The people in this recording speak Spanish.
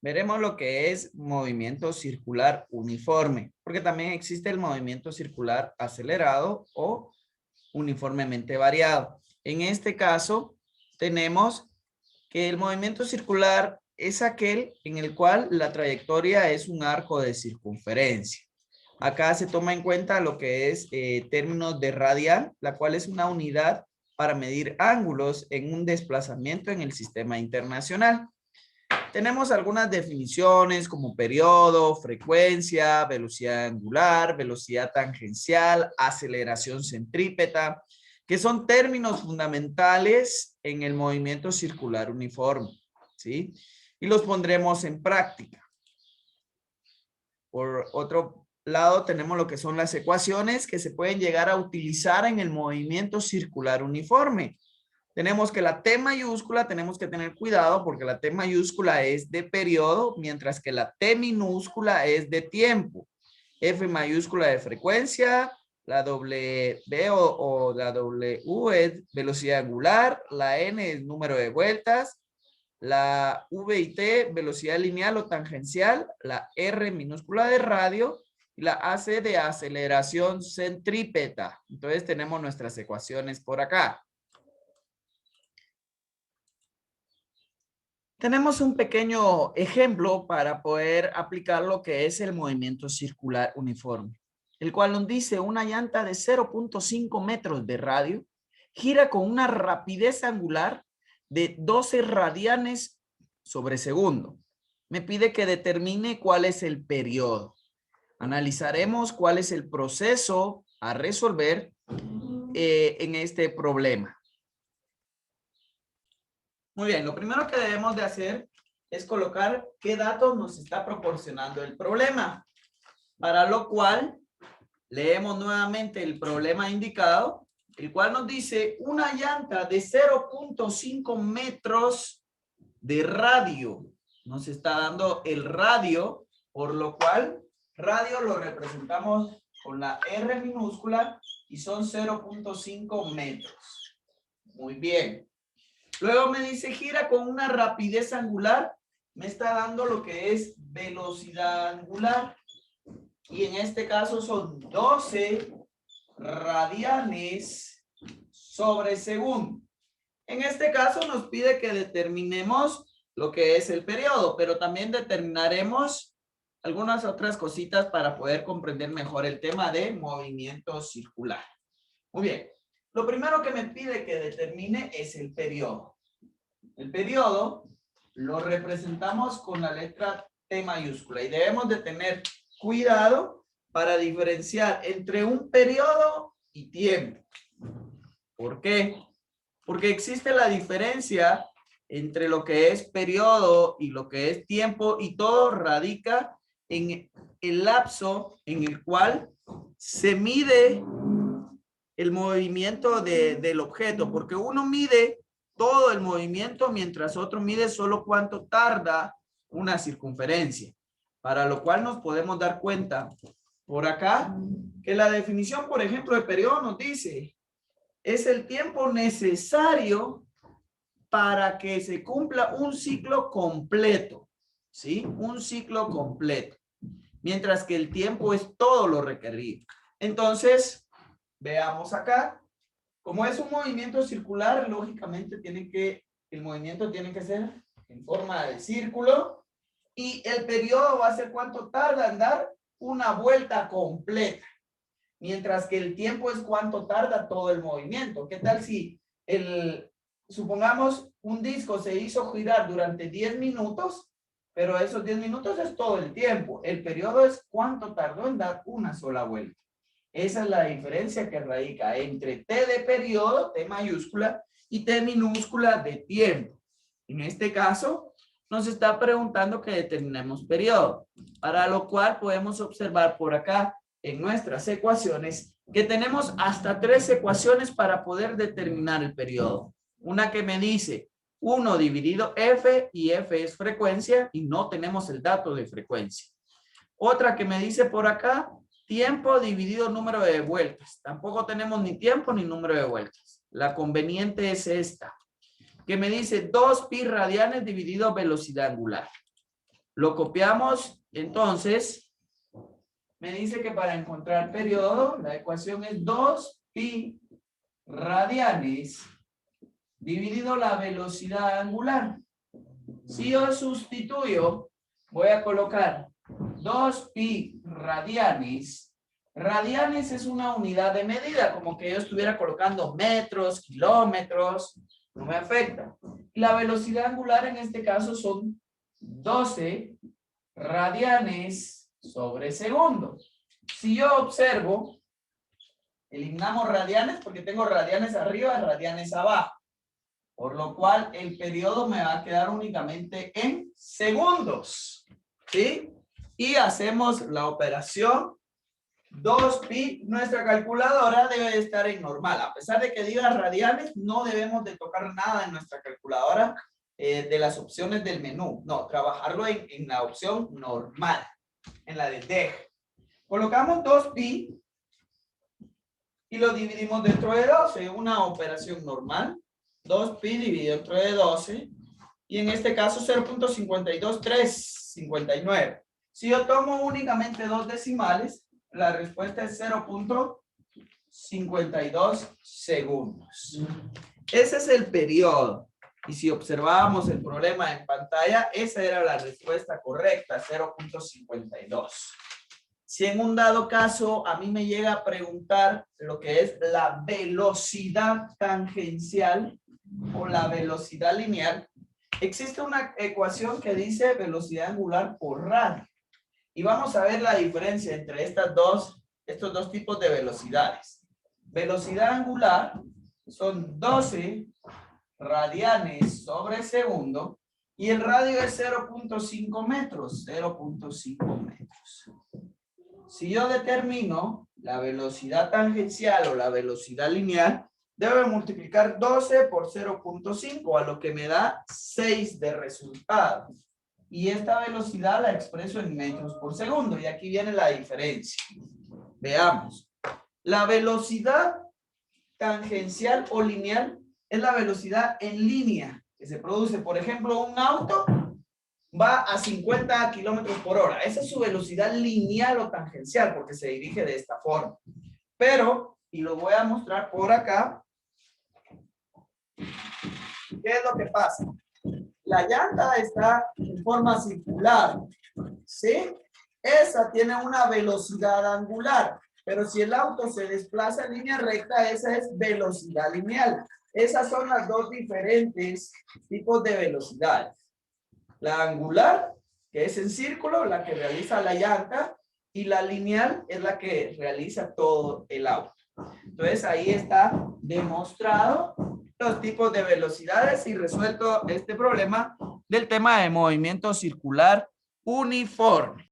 veremos lo que es movimiento circular uniforme, porque también existe el movimiento circular acelerado o uniformemente variado. En este caso, tenemos que el movimiento circular es aquel en el cual la trayectoria es un arco de circunferencia. Acá se toma en cuenta lo que es términos de radial, la cual es una unidad para medir ángulos en un desplazamiento en el sistema internacional. Tenemos algunas definiciones como periodo, frecuencia, velocidad angular, velocidad tangencial, aceleración centrípeta, que son términos fundamentales en el movimiento circular uniforme, ¿sí? Y los pondremos en práctica. Por otro lado, tenemos lo que son las ecuaciones que se pueden llegar a utilizar en el movimiento circular uniforme. Tenemos que la T mayúscula, tenemos que tener cuidado porque la T mayúscula es de periodo, mientras que la T minúscula es de tiempo. F mayúscula de frecuencia, la W o la W es velocidad angular, la N es número de vueltas, la V y T velocidad lineal o tangencial, la R minúscula de radio y la AC de aceleración centrípeta. Entonces tenemos nuestras ecuaciones por acá. Tenemos un pequeño ejemplo para poder aplicar lo que es el movimiento circular uniforme, el cual nos dice una llanta de 0.5 metros de radio gira con una rapidez angular de 12 radianes sobre segundo. Me pide que determine cuál es el periodo. Analizaremos cuál es el proceso a resolver en este problema. Muy bien, lo primero que debemos de hacer es colocar qué datos nos está proporcionando el problema. Para lo cual, leemos nuevamente el problema indicado, el cual nos dice una llanta de 0.5 metros de radio. Nos está dando el radio, por lo cual radio lo representamos con la R minúscula y son 0.5 metros. Muy bien. Luego me dice gira con una rapidez angular. Me está dando lo que es velocidad angular. Y en este caso son 12 radianes sobre segundo. En este caso nos pide que determinemos lo que es el periodo, pero también determinaremos algunas otras cositas para poder comprender mejor el tema de movimiento circular. Muy bien. Lo primero que me pide que determine es el periodo. El periodo lo representamos con la letra T mayúscula y debemos de tener cuidado para diferenciar entre un periodo y tiempo. ¿Por qué? Porque existe la diferencia entre lo que es periodo y lo que es tiempo y todo radica en el lapso en el cual se mide el movimiento del objeto, porque uno mide todo el movimiento mientras otro mide solo cuánto tarda una circunferencia, para lo cual nos podemos dar cuenta por acá que la definición, por ejemplo, de periodo nos dice es el tiempo necesario para que se cumpla un ciclo completo, ¿sí? Un ciclo completo, mientras que el tiempo es todo lo requerido. Entonces, veamos acá. Como es un movimiento circular, lógicamente el movimiento tiene que ser en forma de círculo y el periodo va a ser cuánto tarda en dar una vuelta completa, mientras que el tiempo es cuánto tarda todo el movimiento. ¿Qué tal si supongamos un disco se hizo girar durante 10 minutos, pero esos 10 minutos es todo el tiempo? El periodo es cuánto tardó en dar una sola vuelta. Esa es la diferencia que radica entre T de periodo, T mayúscula, y T minúscula de tiempo. En este caso, nos está preguntando que determinemos periodo, para lo cual podemos observar por acá en nuestras ecuaciones que tenemos hasta 3 ecuaciones para poder determinar el periodo. Una que me dice 1 dividido F, y F es frecuencia, y no tenemos el dato de frecuencia. Otra que me dice por acá tiempo dividido número de vueltas. Tampoco tenemos ni tiempo ni número de vueltas. La conveniente es esta, que me dice 2 pi radianes dividido velocidad angular. Lo copiamos, entonces, me dice que para encontrar periodo, la ecuación es 2pi radianes dividido la velocidad angular. Si yo sustituyo, voy a colocar 2pi radianes. Radianes es una unidad de medida, como que yo estuviera colocando metros, kilómetros, no me afecta. La velocidad angular en este caso son 12 radianes sobre segundo. Si yo observo, eliminamos radianes porque tengo radianes arriba y radianes abajo. Por lo cual el periodo me va a quedar únicamente en segundos. ¿Sí? Y hacemos la operación 2pi. Nuestra calculadora debe estar en normal. A pesar de que diga radianes, no debemos de tocar nada en nuestra calculadora de las opciones del menú. No, trabajarlo en la opción normal, en la de DEG. Colocamos 2pi y lo dividimos dentro de 12. Una operación normal. 2pi dividido entre 12 y en este caso 0.52359. Si yo tomo únicamente dos decimales, la respuesta es 0.52 segundos. Ese es el periodo. Y si observábamos el problema en pantalla, esa era la respuesta correcta, 0.52. Si en un dado caso a mí me llega a preguntar lo que es la velocidad tangencial o la velocidad lineal, existe una ecuación que dice velocidad angular por radio. Y vamos a ver la diferencia entre estos dos tipos de velocidades. Velocidad angular son 12 radianes sobre segundo y el radio es 0.5 metros, 0.5 metros. Si yo determino la velocidad tangencial o la velocidad lineal, debo multiplicar 12 por 0.5, a lo que me da 6 de resultado. Y esta velocidad la expreso en metros por segundo. Y aquí viene la diferencia. Veamos. La velocidad tangencial o lineal es la velocidad en línea que se produce. Por ejemplo, un auto va a 50 kilómetros por hora. Esa es su velocidad lineal o tangencial porque se dirige de esta forma. Pero, y lo voy a mostrar por acá, ¿qué es lo que pasa? La llanta está en forma circular, ¿sí? Esa tiene una velocidad angular, pero si el auto se desplaza en línea recta, esa es velocidad lineal. Esas son las dos diferentes tipos de velocidades. La angular, que es en círculo, la que realiza la llanta, y la lineal es la que realiza todo el auto. Entonces ahí está demostrado los tipos de velocidades y resuelto este problema del tema de movimiento circular uniforme.